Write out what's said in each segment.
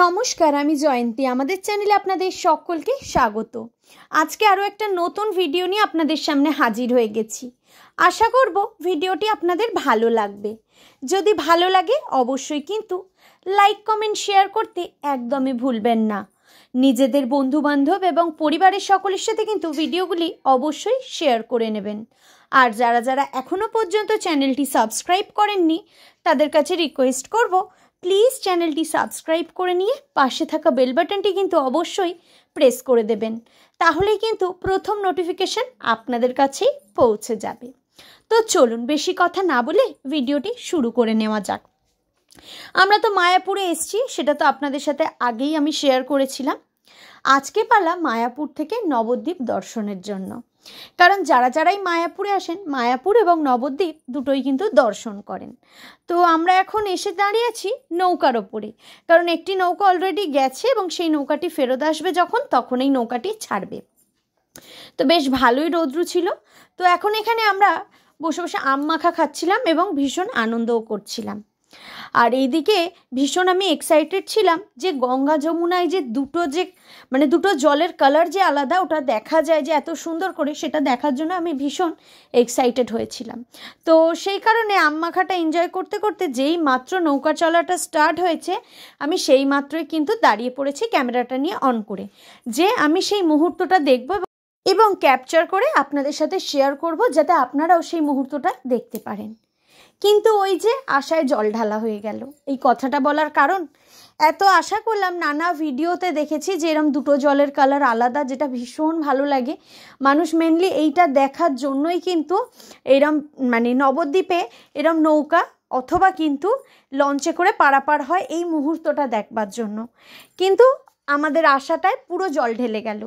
নমস্কার, আমি জয়ন্তী। আমাদের চ্যানেলে আপনাদের সকলকে স্বাগত। আজকে আরও একটা নতুন ভিডিও নিয়ে আপনাদের সামনে হাজির হয়ে গেছি। আশা করব ভিডিওটি আপনাদের ভালো লাগবে। যদি ভালো লাগে অবশ্যই কিন্তু লাইক, কমেন্ট, শেয়ার করতে একদমই ভুলবেন না। নিজেদের বন্ধুবান্ধব এবং পরিবারের সকলের সাথে কিন্তু ভিডিওগুলি অবশ্যই শেয়ার করে নেবেন। আর যারা যারা এখনও পর্যন্ত চ্যানেলটি সাবস্ক্রাইব করেননি তাদের কাছে রিকোয়েস্ট করব, প্লিজ চ্যানেলটি সাবস্ক্রাইব করে নিয়ে পাশে থাকা বেল বাটনটি কিন্তু অবশ্যই প্রেস করে দেবেন। তাহলেই কিন্তু প্রথম নোটিফিকেশন আপনাদের কাছেই পৌঁছে যাবে। তো চলুন বেশি কথা না বলে ভিডিওটি শুরু করে নেওয়া যাক। আমরা তো মায়াপুরে এসেছি, সেটা তো আপনাদের সাথে আগেই আমি শেয়ার করেছিলাম। আজকে পালা মায়াপুর থেকে নবদ্বীপ দর্শনের জন্য। কারণ যারা যারাই মায়াপুরে আসেন, মায়াপুর এবং নবদ্বীপ দুটোই কিন্তু দর্শন করেন। তো আমরা এখন এসে দাঁড়িয়েছি নৌকার ওপরে, কারণ একটি নৌকা অলরেডি গেছে এবং সেই নৌকাটি ফেরত আসবে তখন এই নৌকাটি ছাড়বে। তো বেশ ভালোই রৌদ্র ছিল। তো এখন এখানে আমরা বসে বসে আম মাখা খাচ্ছিলাম এবং ভীষণ আনন্দও করছিলাম। আর এইদিকে ভীষণ আমি এক্সাইটেড ছিলাম যে গঙ্গা যমুনায় যে দুটো জলের কালার যে আলাদা, ওটা দেখা যায় যে এত সুন্দর করে, সেটা দেখার জন্য আমি ভীষণ এক্সাইটেড হয়েছিলাম। তো সেই কারণে আম মাখাটা এনজয় করতে করতে যেই মাত্র নৌকা চলাটা স্টার্ট হয়েছে, আমি সেই মাত্রই কিন্তু দাঁড়িয়ে পড়েছি ক্যামেরাটা নিয়ে অন করে, যে আমি সেই মুহূর্তটা দেখব এবং ক্যাপচার করে আপনাদের সাথে শেয়ার করব, যাতে আপনারাও সেই মুহূর্তটা দেখতে পারেন। কিন্তু ওই যে আশায় জল ঢালা হয়ে গেল। এই কথাটা বলার কারণ, এত আশা করলাম, নানা ভিডিওতে দেখেছি যে এরম দুটো জলের কালার আলাদা, যেটা ভীষণ ভালো লাগে। মানুষ মেনলি এইটা দেখার জন্যই কিন্তু এরম নবদ্বীপে এরম নৌকা অথবা কিন্তু লঞ্চে করে পারাপার হয়, এই মুহূর্তটা দেখবার জন্য। কিন্তু আমাদের আশাটায় পুরো জল ঢেলে গেল।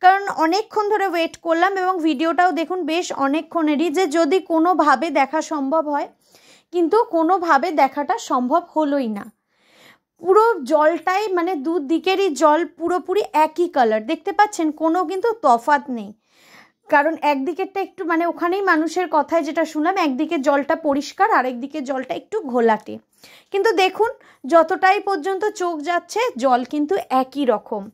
কারণ অনেকক্ষণ ধরে ওয়েট করলাম এবং ভিডিওটাও দেখুন বেশ অনেকক্ষণেরই, যে যদি কোনোভাবে দেখা সম্ভব হয়, কিন্তু কোনোভাবে দেখাটা সম্ভব হলোই না। পুরো জলটাই দুদিকেরই জল পুরোপুরি একই কালার দেখতে পাচ্ছেন, কোনো কিন্তু তফাৎ নেই। কারণ একদিকেরটা একটু ওখানেই মানুষের কথায় যেটা শুনলাম, একদিকে জলটা পরিষ্কার আর একদিকে জলটা একটু ঘোলাটে। কিন্তু দেখুন যতটাই পর্যন্ত চোখ যাচ্ছে জল কিন্তু একই রকম।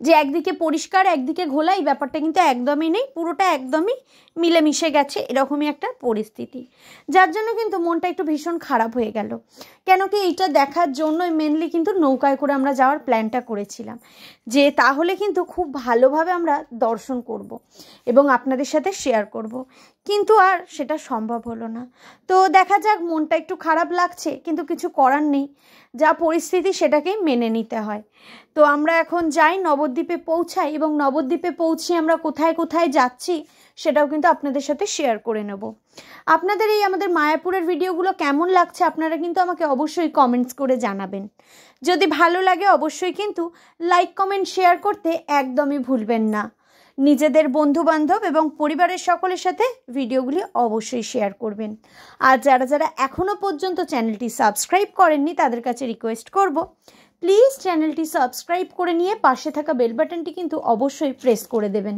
যে একদিকে পরিষ্কার একদিকে ঘোলা, এই ব্যাপারটা কিন্তু একদমই নেই, পুরোটা একদমই মিলেমিশে গেছে, এরকমই একটা পরিস্থিতি। যার জন্য কিন্তু মনটা একটু ভীষণ খারাপ হয়ে গেল। কেন কি এইটা দেখার জন্যই মেনলি কিন্তু নৌকায় করে আমরা যাওয়ার প্ল্যানটা করেছিলাম, যে তাহলে কিন্তু খুব ভালোভাবে আমরা দর্শন করব এবং আপনাদের সাথে শেয়ার করব। কিন্তু আর সেটা সম্ভব হলো না। তো দেখা যাক, মনটা একটু খারাপ লাগছে, কিন্তু কিছু করার নেই, যা পরিস্থিতি সেটাকেই মেনে নিতে হয়। তো আমরা এখন যাই, নবদ্বীপে পৌঁছাই এবং নবদ্বীপে পৌঁছে আমরা কোথায় কোথায় যাচ্ছি সেটাও কিন্তু আপনাদের সাথে শেয়ার করে নেব। আপনাদের এই আমাদের মায়াপুরের ভিডিওগুলো কেমন লাগছে আপনারা কিন্তু আমাকে অবশ্যই কমেন্টস করে জানাবেন। যদি ভালো লাগে অবশ্যই কিন্তু লাইক, কমেন্ট, শেয়ার করতে একদমই ভুলবেন না। নিজেদের বন্ধুবান্ধব এবং পরিবারের সকলের সাথে ভিডিওগুলি অবশ্যই শেয়ার করবেন। আর যারা যারা এখনও পর্যন্ত চ্যানেলটি সাবস্ক্রাইব করেননি তাদের কাছে রিকোয়েস্ট করব, প্লিজ চ্যানেলটি সাবস্ক্রাইব করে নিয়ে পাশে থাকা বেল বাটনটি কিন্তু অবশ্যই প্রেস করে দেবেন।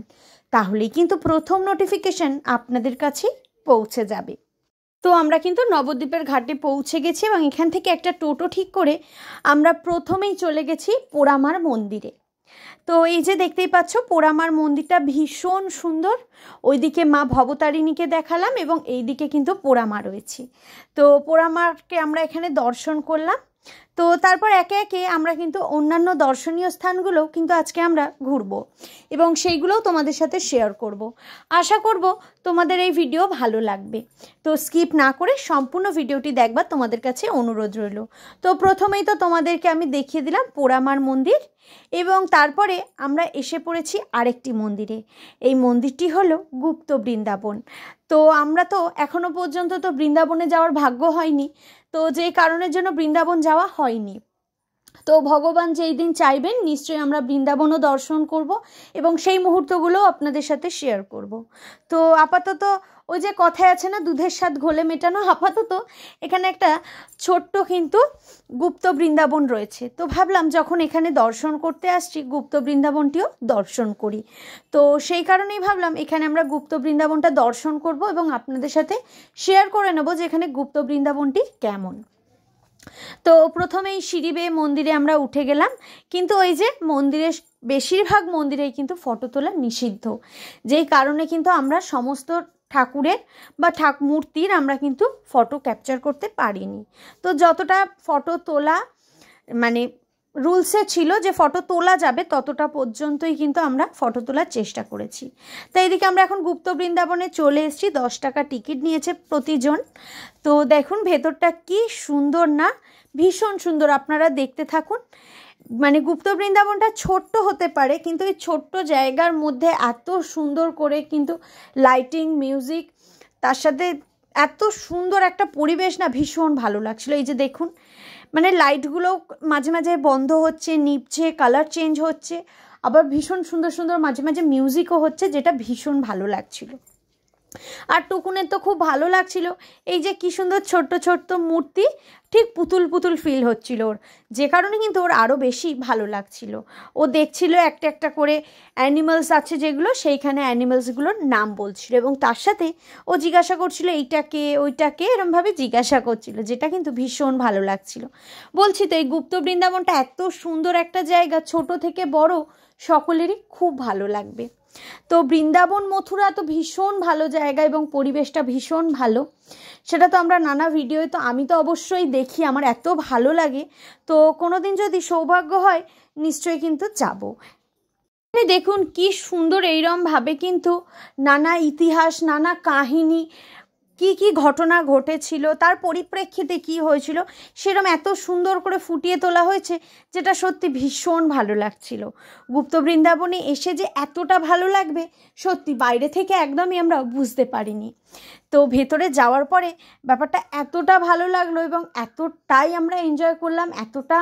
তাহলেই কিন্তু প্রথম নোটিফিকেশন আপনাদের কাছে পৌঁছে যাবে। তো আমরা কিন্তু নবদ্বীপের ঘাটে পৌঁছে গেছি এবং এখান থেকে একটা টোটো ঠিক করে আমরা প্রথমেই চলে গেছি পোড়ামার মন্দিরে। তো এই যে দেখতেই পাচ্ছ, পোড়ামার মন্দিরটা ভীষণ সুন্দর। ওইদিকে মা ভবতারিণীকে দেখালাম এবং এইদিকে কিন্তু পোড়ামা রয়েছে। তো পোড়ামাকে আমরা এখানে দর্শন করলাম। তো তারপর একে একে আমরা কিন্তু অন্যান্য দর্শনীয় স্থানগুলোও কিন্তু আজকে আমরা ঘুরবো এবং সেইগুলোও তোমাদের সাথে শেয়ার করব। আশা করব তোমাদের এই ভিডিও ভালো লাগবে। তো স্কিপ না করে সম্পূর্ণ ভিডিওটি দেখবার তোমাদের কাছে অনুরোধ রইল। তো প্রথমেই তো তোমাদেরকে আমি দেখিয়ে দিলাম পোড়ামার মন্দির এবং তারপরে আমরা এসে পড়েছি আরেকটি মন্দিরে। এই মন্দিরটি হলো গুপ্ত বৃন্দাবন। তো আমরা তো এখনো পর্যন্ত তো বৃন্দাবনে যাওয়ার ভাগ্য হয়নি, তো যে কারণের জন্য বৃন্দাবন যাওয়া হয়নি। তো ভগবান যেই দিন চাইবেন নিশ্চয়ই আমরা বৃন্দাবনও দর্শন করব এবং সেই মুহূর্তগুলো আপনাদের সাথে শেয়ার করব। তো আপাতত ওই যে কথায় আছে না, দুধের স্বাদ ঘোলে মেটানো, আপাতত এখানে একটা ছোট্ট কিন্তু গুপ্ত বৃন্দাবন রয়েছে। তো ভাবলাম যখন এখানে দর্শন করতে আসছি গুপ্ত বৃন্দাবনটিও দর্শন করি। তো সেই কারণেই ভাবলাম এখানে আমরা গুপ্ত বৃন্দাবনটা দর্শন করব এবং আপনাদের সাথে শেয়ার করে নেব যে এখানে গুপ্ত বৃন্দাবনটি কেমন। তো প্রথমেই সিঁড়ি বেয়ে মন্দিরে আমরা উঠে গেলাম, কিন্তু ওই যে মন্দিরে বেশিরভাগ মন্দিরেই কিন্তু ফটো তোলা নিষিদ্ধ, যেই কারণে কিন্তু আমরা সমস্ত ঠাকুরের বা মূর্তির আমরা কিন্তু ফটো ক্যাপচার করতে পারিনি। তো যতটা ফটো তোলা মানে রুলসে ছিল যে ফটো তোলা যাবে ততটা পর্যন্তই কিন্তু আমরা ফটো তোলার চেষ্টা করেছি। তাই এদিকে আমরা এখন গুপ্ত বৃন্দাবনে চলে এসেছি। 10 টাকা টিকিট নিয়েছে প্রতিজন। তো দেখুন ভেতরটা কি সুন্দর না, ভীষণ সুন্দর, আপনারা দেখতে থাকুন। মানে গুপ্ত বৃন্দাবনটা ছোট্ট হতে পারে, কিন্তু এই ছোট্ট জায়গার মধ্যে এত সুন্দর করে কিন্তু লাইটিং, মিউজিক, তার সাথে এত সুন্দর একটা পরিবেশ না, ভীষণ ভালো লাগছিলো। এই যে দেখুন, মানে লাইটগুলো মাঝে মাঝে বন্ধ হচ্ছে, নিভছে, কালার চেঞ্জ হচ্ছে, আবার ভীষণ সুন্দর সুন্দর মাঝে মাঝে মিউজিকও হচ্ছে, যেটা ভীষণ ভালো লাগছিল। আর টুকুনের তো খুব ভালো লাগছিল, এই যে কি সুন্দর ছোট্ট ছোট্ট মূর্তি, ঠিক পুতুল পুতুল ফিল হচ্ছিল ওর, যে কারণে কিন্তু ওর আরও বেশি ভালো লাগছিল। ও দেখছিল একটা একটা করে অ্যানিমালস আছে যেগুলো, সেইখানে অ্যানিমালসগুলোর নাম বলছিল, এবং তার সাথে ও জিজ্ঞাসা করছিল এইটাকে ওইটাকে, এরমভাবে জিজ্ঞাসা করছিল, যেটা কিন্তু ভীষণ ভালো লাগছিল। বলছি তো এই গুপ্ত বৃন্দাবনটা এত সুন্দর একটা জায়গা, ছোট থেকে বড় সকলেরই খুব ভালো লাগবে। তো বৃন্দাবন মথুরা তো ভীষণ ভালো জায়গা এবং পরিবেশটা ভীষণ ভালো, সেটা তো আমরা নানা ভিডিওতে, তো আমি তো অবশ্যই দেখি, আমার এত ভালো লাগে। তো কোনো দিন যদি সৌভাগ্য হয় নিশ্চয়ই কিন্তু যাব। দেখুন কি সুন্দর, এইরমভাবে কিন্তু নানা ইতিহাস, নানা কাহিনী, কি কি ঘটনা ঘটেছিল, তার পরিপ্রেক্ষিতে কি হয়েছিল, সেরকম এত সুন্দর করে ফুটিয়ে তোলা হয়েছে, যেটা সত্যি ভীষণ ভালো লাগছিল। গুপ্ত বৃন্দাবনে এসে যে এতটা ভালো লাগবে, সত্যি বাইরে থেকে একদমই আমরা বুঝতে পারিনি। তো ভেতরে যাওয়ার পরে ব্যাপারটা এতটা ভালো লাগলো এবং এতটাই আমরা এনজয় করলাম, এতটা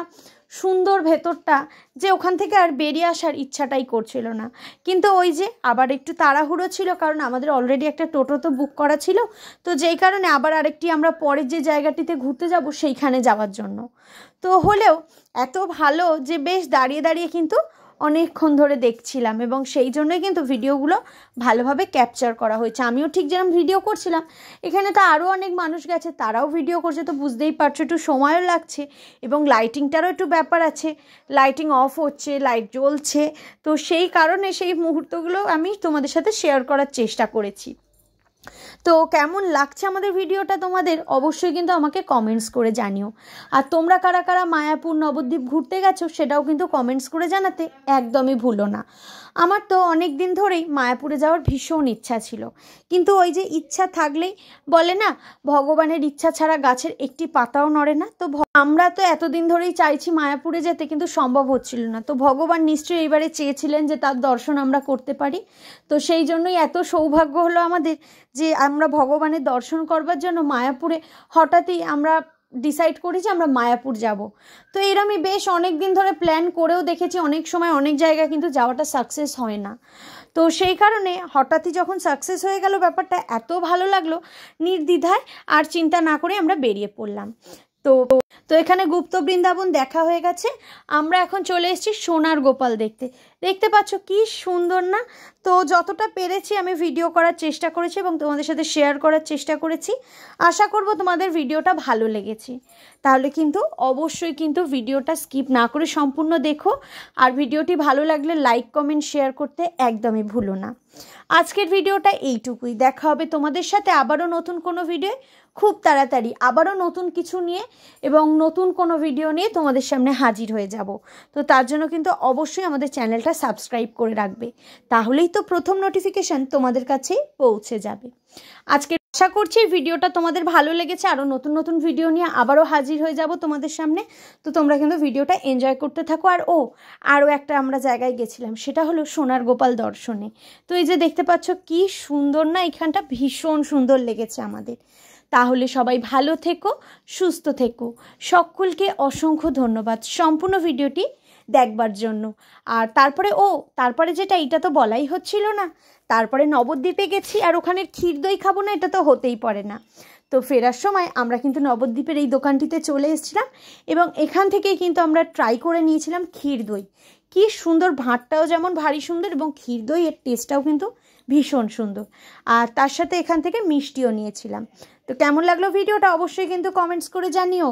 সুন্দর ভেতরটা, যে ওখান থেকে আর বেরিয়ে আসার ইচ্ছাটাই করছিল না। কিন্তু ওই যে আবার একটু তাড়াহুড়ো ছিল, কারণ আমাদের অলরেডি একটা টোটো তো বুক করা ছিল, তো যেই কারণে আবার আরেকটি আমরা পরের যে জায়গাটিতে ঘুরতে যাব সেইখানে যাওয়ার জন্য। তো হলেও এত ভালো যে বেশ দাঁড়িয়ে দাঁড়িয়ে কিন্তু অনেকক্ষণ ধরে দেখছিলাম, এবং সেই জন্যই কিন্তু ভিডিওগুলো ভালোভাবে ক্যাপচার করা হয়েছে। আমিও ঠিক যেরকম ভিডিও করছিলাম, এখানে তো আরও অনেক মানুষ গেছে, তারাও ভিডিও করছে, তো বুঝতেই পারছো একটু সময়ও লাগছে, এবং লাইটিংটারও একটু ব্যাপার আছে, লাইটিং অফ হচ্ছে, লাইট জ্বলছে, তো সেই কারণে সেই মুহূর্তগুলো আমি তোমাদের সাথে শেয়ার করার চেষ্টা করেছি। তো কেমন লাগছে আমাদের ভিডিওটা তোমাদের, অবশ্যই কিন্তু আমাকে কমেন্টস করে জানিও। আর তোমরা কারা কারা মায়াপুর নবদ্বীপ ঘুরতে গেছো সেটাও কিন্তু কমেন্টস করে জানাতে একদমই ভুলো না। আমার তো অনেক দিন ধরেই মায়াপুরে যাওয়ার ভীষণ ইচ্ছা ছিল, কিন্তু ওই যে ইচ্ছা থাকলেই বলে না, ভগবানের ইচ্ছা ছাড়া গাছের একটি পাতাও নড়ে না। তো আমরা তো এতদিন ধরেই চাইছি মায়াপুরে যেতে, কিন্তু সম্ভব হচ্ছিল না। তো ভগবান নিশ্চয়ই এবারে চেয়েছিলেন যে তার দর্শন আমরা করতে পারি, তো সেই জন্যই এত সৌভাগ্য হলো আমাদের যে আমরা ভগবানের দর্শন করবার জন্য মায়াপুরে হঠাৎই আমরা ডিসাইড করি যে আমরা মায়াপুর যাব। তো এরমই বেশ অনেক দিন ধরে প্ল্যান করেও দেখেছি, অনেক সময় অনেক জায়গায় কিন্তু যাওয়াটা সাকসেস হয় না। তো সেই কারণে হঠাৎই যখন সাকসেস হয়ে গেল ব্যাপারটা, এত ভালো লাগলো, নির্দ্বিধায় আর চিন্তা না করে আমরা বেরিয়ে পড়লাম। তো এখানে গুপ্ত বৃন্দাবন দেখা হয়ে গেছে, আমরা এখন চলে এসেছি সোনার গোপাল দেখতে। দেখতে পাচ্ছ কি সুন্দর না। তো যতটা পেরেছি আমি ভিডিও করার চেষ্টা করেছি এবং তোমাদের সাথে শেয়ার করার চেষ্টা করেছি। আশা করব তোমাদের ভিডিওটা ভালো লেগেছে। তাহলে কিন্তু অবশ্যই কিন্তু ভিডিওটা স্কিপ না করে সম্পূর্ণ দেখো, আর ভিডিওটি ভালো লাগলে লাইক, কমেন্ট, শেয়ার করতে একদমই ভুলো না। আজকের ভিডিওটা এইটুকুই, দেখা হবে তোমাদের সাথে আবারও নতুন কোনো ভিডিও খুব তাড়াতাড়ি, আবারও নতুন কিছু নিয়ে এবং নতুন কোনো ভিডিও নিয়ে তোমাদের সামনে হাজির হয়ে যাব। তো তার জন্য কিন্তু অবশ্যই আমাদের চ্যানেলটা সাবস্ক্রাইব করে রাখবে, তাহলেই তো প্রথম নোটিফিকেশান তোমাদের কাছে পৌঁছে যাবে। আজকে আশা করছি ভিডিওটা তোমাদের ভালো লেগেছে, আরও নতুন নতুন ভিডিও নিয়ে আবারও হাজির হয়ে যাব তোমাদের সামনে। তো তোমরা কিন্তু ভিডিওটা এনজয় করতে থাকো। আর আরও একটা আমরা জায়গায় গেছিলাম, সেটা হলো সোনার গোপাল দর্শনে। তো এই যে দেখতে পাচ্ছ কি সুন্দর না, এখানটা ভীষণ সুন্দর লেগেছে আমাদের। তাহলে সবাই ভালো থেকো, সুস্থ থেকো। সকলকে অসংখ্য ধন্যবাদ সম্পূর্ণ ভিডিওটি দেখবার জন্য। আর তারপরে যেটা, এটা তো বলাই হচ্ছিল না, তারপরে নবদ্বীপে গেছি আর ওখানের ক্ষীর দই খাবো না, এটা তো হতেই পারে না। তো ফেরার সময় আমরা কিন্তু নবদ্বীপের এই দোকানটিতে চলে এসেছিলাম এবং এখান থেকেই কিন্তু আমরা ট্রাই করে নিয়েছিলাম ক্ষীর দই। কি সুন্দর, ভাতটাও যেমন ভারী সুন্দর এবং ক্ষীর দই এর টেস্টটাও কিন্তু ভীষণ সুন্দর। আর তার সাথে এখান থেকে মিষ্টিও নিয়েছিলাম। তো কেমন লাগলো ভিডিওটা অবশ্যই কিন্তু কমেন্টস করে জানিও।